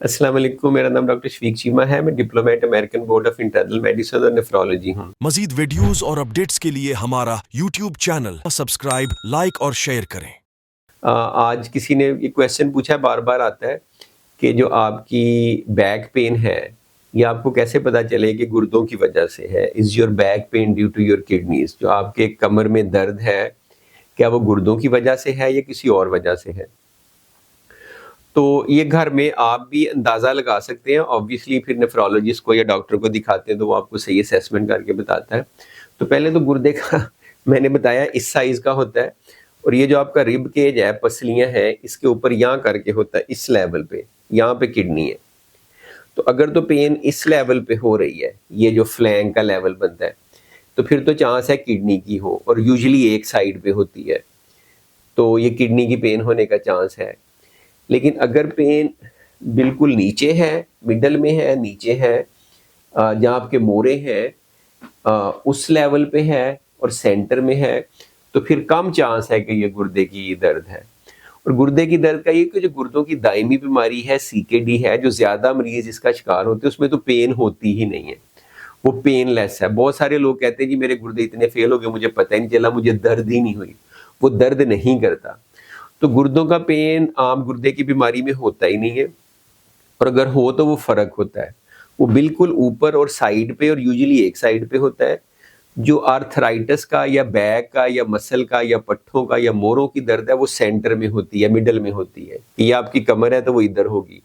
अस्सलाम वालेकुम, मेरा नाम डॉक्टर शफीक चीमा है। मैं diplomat American board of internal medicine और नेफ्रोलॉजी हूँ। मजीद वीडियोस और अपडेट्स के लिए हमारा यूट्यूब चैनल सब्सक्राइब, लाइक और शेयर करें। आज किसी ने ये क्वेश्चन पूछा है, बार-बार आता है कि जो आपकी बैक पेन है, ये आपको कैसे पता चले कि गुर्दों की वजह से है? Is your back pain due to your kidneys? जो आपके कमर में दर्द है, क्या वो गुर्दों की वजह से है या किसी और वजह से है? तो ये घर में आप भी अंदाज़ा लगा सकते हैं। ऑब्वियसली फिर नेफ्रोलॉजिस्ट को या डॉक्टर को दिखाते हैं तो वो आपको सही असेसमेंट करके बताता है। तो पहले तो गुर्दे का मैंने बताया इस साइज़ का होता है, और ये जो आपका रिब केज है, पसलियाँ हैं, इसके ऊपर यहाँ करके होता है, इस लेवल पे, यहाँ पे किडनी है। तो अगर तो पेन इस लेवल पे हो रही है, ये जो फ्लैंक का लेवल बनता है, तो फिर तो चांस है किडनी की हो, और यूजुअली एक साइड पे होती है। तो ये किडनी की पेन होने का चांस है। लेकिन अगर पेन बिल्कुल नीचे है, मिडल में है, नीचे है, जहाँ आपके मोरे हैं, उस लेवल पे है और सेंटर में है, तो फिर कम चांस है कि ये गुर्दे की दर्द है। और गुर्दे की दर्द का ये कि जो गुर्दों की दायमी बीमारी है, सीकेडी है, जो ज़्यादा मरीज़ इसका शिकार होते हैं, उसमें तो पेन होती ही नहीं है। वो पेनलेस है। बहुत सारे लोग कहते हैं जी मेरे गुर्दे इतने फेल हो गए, मुझे पता ही नहीं चला, मुझे दर्द ही नहीं हुई। वो दर्द नहीं करता। तो गुर्दों का पेन आम गुर्दे की बीमारी में होता ही नहीं है, और अगर हो तो वो फ़र्क होता है। वो बिल्कुल ऊपर और साइड पे, और यूजुअली एक साइड पे होता है। जो आर्थराइटिस का या बैक का या मसल का या पट्ठों का या मोरों की दर्द है, वो सेंटर में होती है, मिडल में होती है। ये आपकी कमर है तो वो इधर होगी।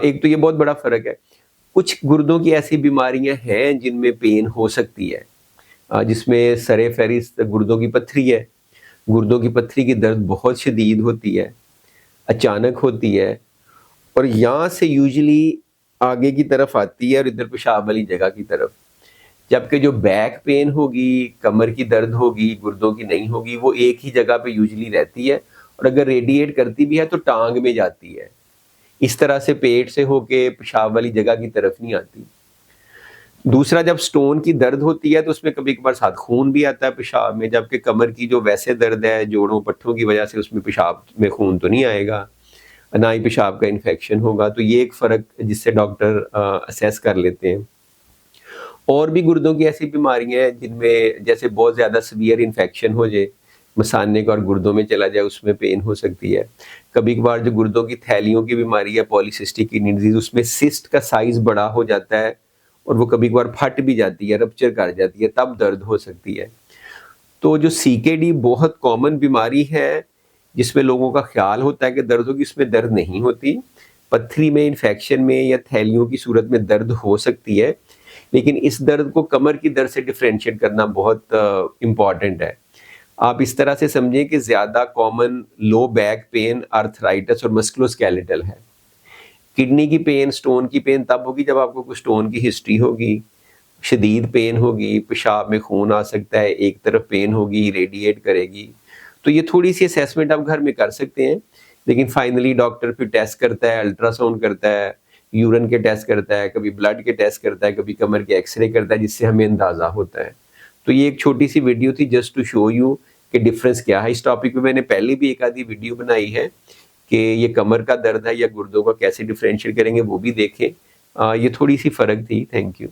एक तो ये बहुत बड़ा फ़र्क है। कुछ गुर्दों की ऐसी बीमारियाँ हैं जिनमें पेन हो सकती है, जिसमें सरे-फ़हरिस्त गुर्दों की पत्थरी है। गुर्दों की पत्थरी की दर्द बहुत शदीद होती है, अचानक होती है, और यहाँ से यूजुअली आगे की तरफ आती है और इधर पेशाब वाली जगह की तरफ। जबकि जो बैक पेन होगी, कमर की दर्द होगी, गुर्दों की नहीं होगी, वो एक ही जगह पे यूजुअली रहती है, और अगर रेडिएट करती भी है तो टाँग में जाती है। इस तरह से पेट से होके पेशाब वाली जगह की तरफ नहीं आती। दूसरा, जब स्टोन की दर्द होती है तो उसमें कभी-कभार साथ खून भी आता है पेशाब में, जबकि कमर की जो वैसे दर्द है जोड़ों पट्ठों की वजह से, उसमें पेशाब में खून तो नहीं आएगा, ना ही पेशाब का इन्फेक्शन होगा। तो ये एक फ़र्क जिससे डॉक्टर असेस कर लेते हैं। और भी गुर्दों की ऐसी बीमारियाँ हैं जिनमें जैसे बहुत ज़्यादा सीवियर इन्फेक्शन हो जाए, मसाने का और गुर्दों में चला जाए, उसमें पेन हो सकती है। कभी-कभार जो गुर्दों की थैलियों की बीमारी है, पॉलीसिस्टिक किडनी डिजीज़, उसमें सिस्ट का साइज़ बड़ा हो जाता है और वो कभी-कभार फट भी जाती है, रप्चर कर जाती है, तब दर्द हो सकती है। तो जो सीकेडी बहुत कॉमन बीमारी है, जिसमें लोगों का ख़्याल होता है कि दर्द होगी, इसमें दर्द नहीं होती। पत्थरी में, इन्फेक्शन में या थैलियों की सूरत में दर्द हो सकती है, लेकिन इस दर्द को कमर की दर्द से डिफरेंशिएट करना बहुत इम्पॉर्टेंट है। आप इस तरह से समझें कि ज़्यादा common low back pain, arthritis और मस्कुलोस्केलेटल है। किडनी की पेन, स्टोन की पेन तब होगी जब आपको कुछ स्टोन की हिस्ट्री होगी, शदीद पेन होगी, पेशाब में खून आ सकता है, एक तरफ पेन होगी, रेडिएट करेगी। तो ये थोड़ी-सी असेसमेंट आप घर में कर सकते हैं, लेकिन फाइनली डॉक्टर फिर टेस्ट करता है, अल्ट्रासाउंड करता है, यूरिन के टेस्ट करता है, कभी ब्लड के टेस्ट करता है, कभी कमर के एक्स-रे करता है, जिससे हमें अंदाज़ा होता है। तो ये एक छोटी-सी वीडियो थी जस्ट टू शो यू कि डिफरेंस क्या है। इस टॉपिक पे मैंने पहले भी एक आधी वीडियो बनाई है कि ये कमर का दर्द है या गुर्दों का कैसे डिफरेंशिएट करेंगे, वो भी देखें। ये थोड़ी-सी फ़र्क थी। Thank you.